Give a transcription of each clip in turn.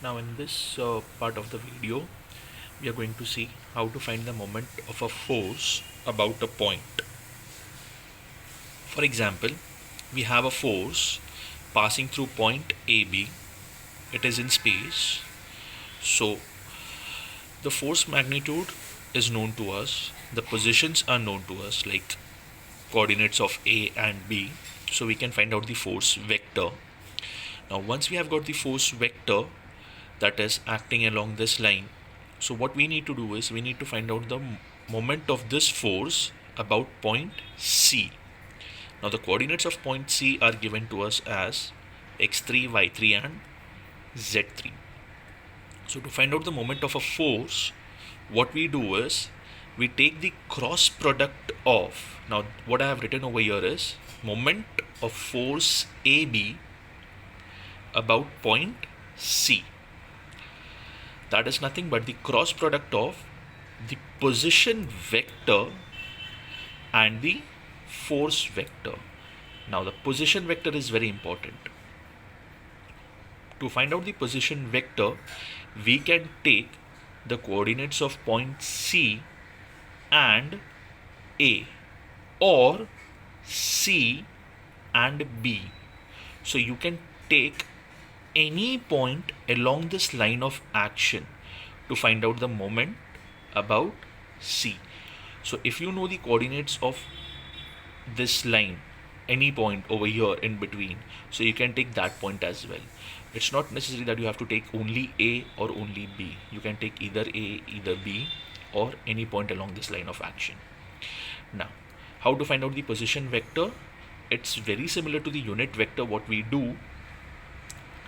Now in this part of the video, we are going to see how to find the moment of a force about a point. For example, we have a force passing through point AB. It is in space. So the force magnitude is known to us. The positions are known to us, like coordinates of A and B. So we can find out the force vector. Now once we have got the force vector that is acting along this line, so what we need to do is we need to find out the moment of this force about point C. Now the coordinates of point C are given to us as x3, y3 and z3. So to find out the moment of a force, what we do is we take the cross product of, now what I have written over here is moment of force AB about point C. That is nothing but the cross product of the position vector and the force vector. Now the position vector is very important. To find out the position vector, we can take the coordinates of point C and A, or C and B. So you can take any point along this line of action to find out the moment about C. So if you know the coordinates of this line, any point over here in between, so you can take that point as well. It's not necessary that you have to take only A or only B. You can take either A, either B, or any point along this line of action. Now, how to find out the position vector? It's very similar to the unit vector. What we do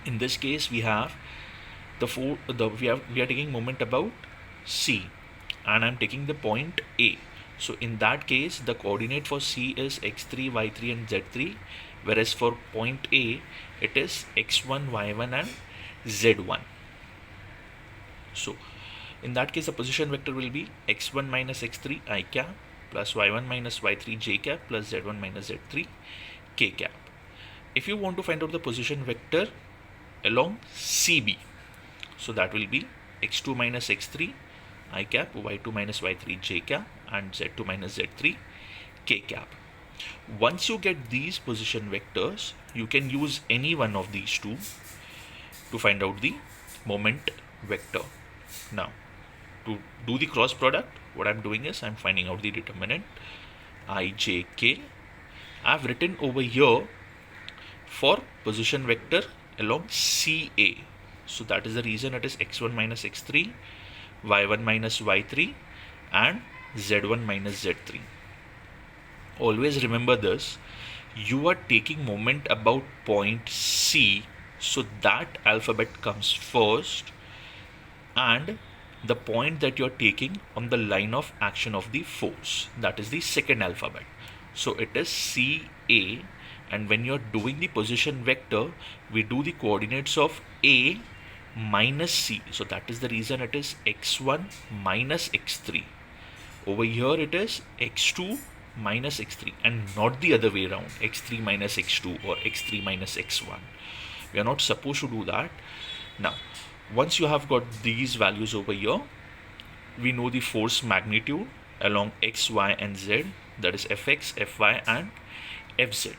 in this case, we have we are taking moment about C, and I'm taking the point A. So in that case, the coordinate for C is x3, y3 and z3, whereas for point A, it is x1, y1 and z1. So in that case, the position vector will be x1 minus x3 I cap plus y1 minus y3 j cap plus z1 minus z3 k cap. If you want to find out the position vector along CB, so that will be x2 minus x3 I cap, y2 minus y3 j cap and z2 minus z3 k cap. Once you get these position vectors, you can use any one of these two to find out the moment vector. Now, to do the cross product, what I'm doing is I'm finding out the determinant ijk. I've written over here for position vector along CA. So that is the reason it is x1 minus x3, y1 minus y3 and z1 minus z3. Always remember this. You are taking moment about point C, so that alphabet comes first, and the point that you're taking on the line of action of the force, that is the second alphabet. So it is CA, and when you're doing the position vector, we do the coordinates of A minus C. So that is the reason it is x1 minus x3. Over here it is x2 minus x3 and not the other way around, x3 minus x2 or x3 minus x1. We are not supposed to do that. Now, once you have got these values over here, we know the force magnitude along x, y and z, that is fx, fy and fz.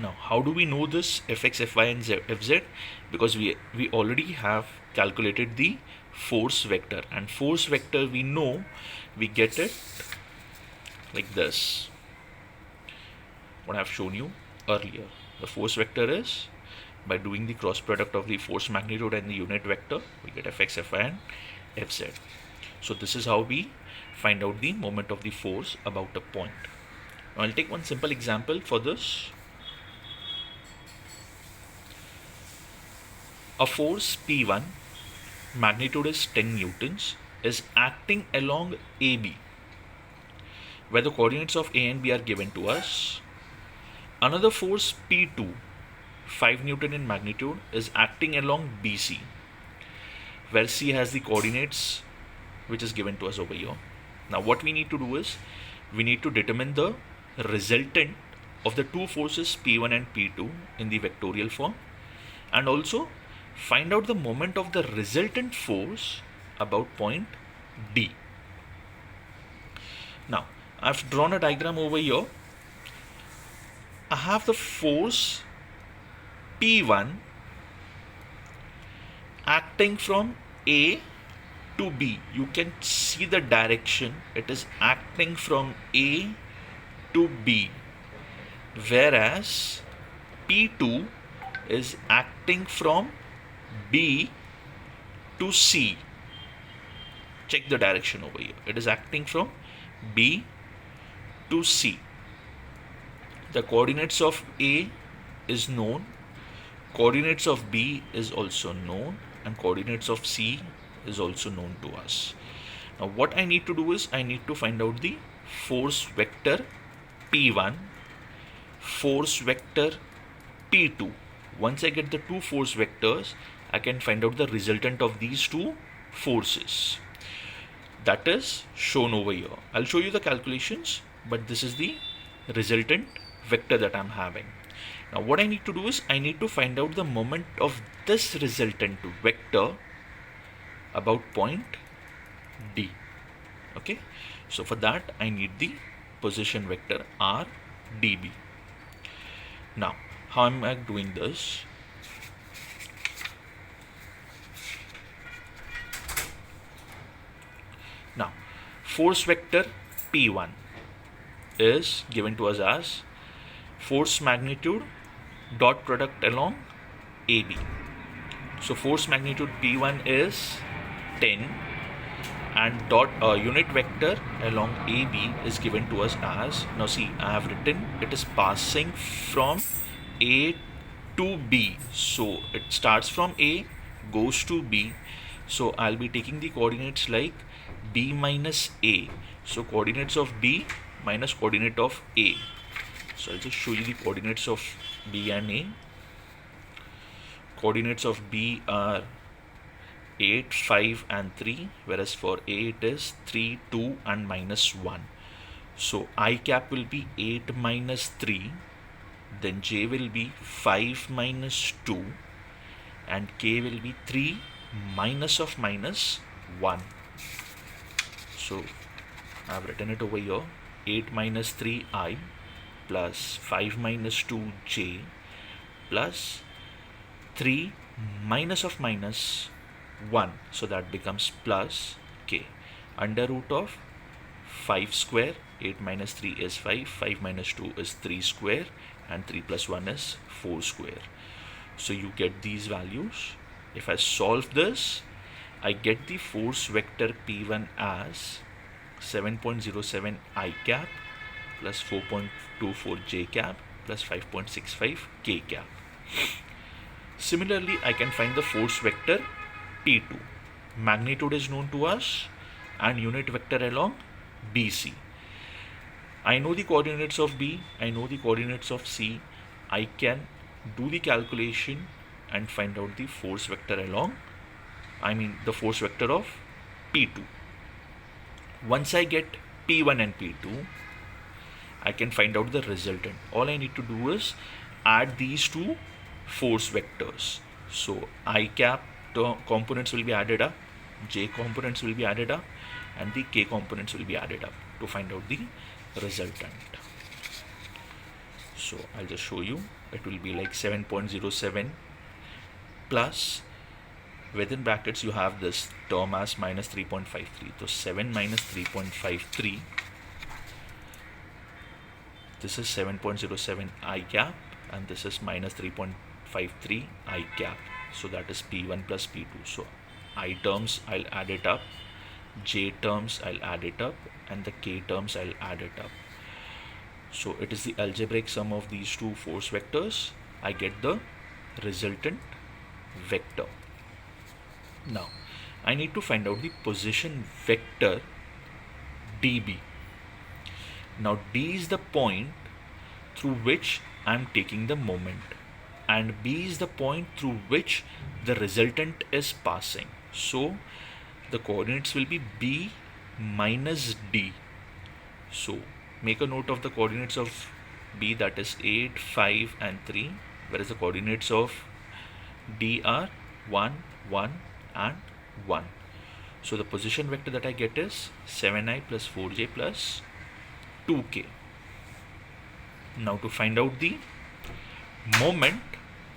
Now, how do we know this fx, fy and fz? Because we already have calculated the force vector, and force vector we know we get it like this, what I have shown you earlier. The force vector is by doing the cross product of the force magnitude and the unit vector, we get fx, fy and fz. So this is how we find out the moment of the force about a point. Now I'll take one simple example for this. A force P1, magnitude is 10 newtons, is acting along AB, where the coordinates of A and B are given to us. Another force P2, 5 Newton in magnitude, is acting along BC, where C has the coordinates which is given to us over here. Now what we need to do is we need to determine the resultant of the two forces P1 and P2 in the vectorial form, and also find out the moment of the resultant force about point D. Now, I've drawn a diagram over here. I have the force P1 acting from A to B. You can see the direction. It is acting from A to B. Whereas P2 is acting from B to C. Check the direction over here. It is acting from B to C. The coordinates of A is known, coordinates of B is also known, and coordinates of C is also known to us. Now what I need to do is I need to find out the force vector P1, force vector P2. Once I get the two force vectors, I can find out the resultant of these two forces. That is shown over here. I'll show you the calculations, but this is the resultant vector that I'm having. Now what I need to do is I need to find out the moment of this resultant vector about point D. Okay, so for that I need the position vector R dB. Now how am I doing this? Now force vector P1 is given to us as force magnitude dot product along AB. So force magnitude P1 is 10 and dot unit vector along AB is given to us as, now see I have written it is passing from A to B. So it starts from A, goes to B. So I'll be taking the coordinates like B minus A. So coordinates of B minus coordinate of A. So I'll just show you the coordinates of B and A. Coordinates of B are 8, 5 and 3, whereas for A it is 3, 2 and minus 1. So I cap will be 8 minus 3, then J will be 5 minus 2 and K will be 3 minus of minus 1. So I have written it over here, 8 minus 3 I plus 5 minus 2 J plus 3 minus of minus 1. So that becomes plus K. Under root of 5 square, 8 minus 3 is 5, 5 minus 2 is 3 square and 3 plus 1 is 4 square. So you get these values. If I solve this, I get the force vector P1 as 7.07 I cap plus 4.24 J cap plus 5.65 K cap. Similarly, I can find the force vector P2. Magnitude is known to us and unit vector along BC. I know the coordinates of B, I know the coordinates of C. I can do the calculation and find out the force vector along, the force vector of P2. Once I get P1 and P2, I can find out the resultant. All I need to do is add these two force vectors. So I cap components will be added up, J components will be added up, and the K components will be added up to find out the resultant. So I'll just show you. It will be like 7.07 plus, within brackets you have this term as minus 3.53. So 7 minus 3.53, this is 7.07 I cap and this is minus 3.53 I cap. So that is P1 plus P2. So I terms I'll add it up, J terms I'll add it up, and the K terms I'll add it up. So it is the algebraic sum of these two force vectors. I get the resultant vector. Now I need to find out the position vector dB. Now D is the point through which I am taking the moment and B is the point through which the resultant is passing. So the coordinates will be B minus D. So make a note of the coordinates of B, that is 8, 5 and 3, whereas the coordinates of D are 1, 1 and 1. So the position vector that I get is 7i plus 4j plus 2k. Now to find out the moment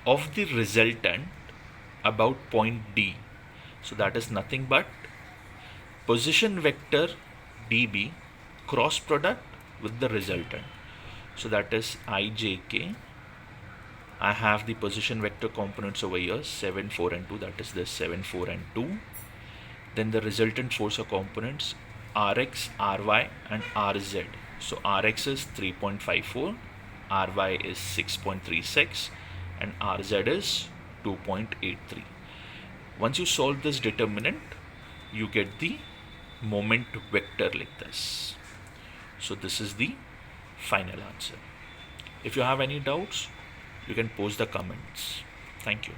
of the resultant about point D. So that is nothing but position vector dB cross product with the resultant. So that is ijk. I have the position vector components over here, 7, 4 and 2, that is this 7, 4 and 2. Then the resultant force components Rx, Ry and Rz. So Rx is 3.54, Ry is 6.36 and Rz is 2.83. Once you solve this determinant, you get the moment vector like this. So this is the final answer. If you have any doubts, you can post the comments. Thank you.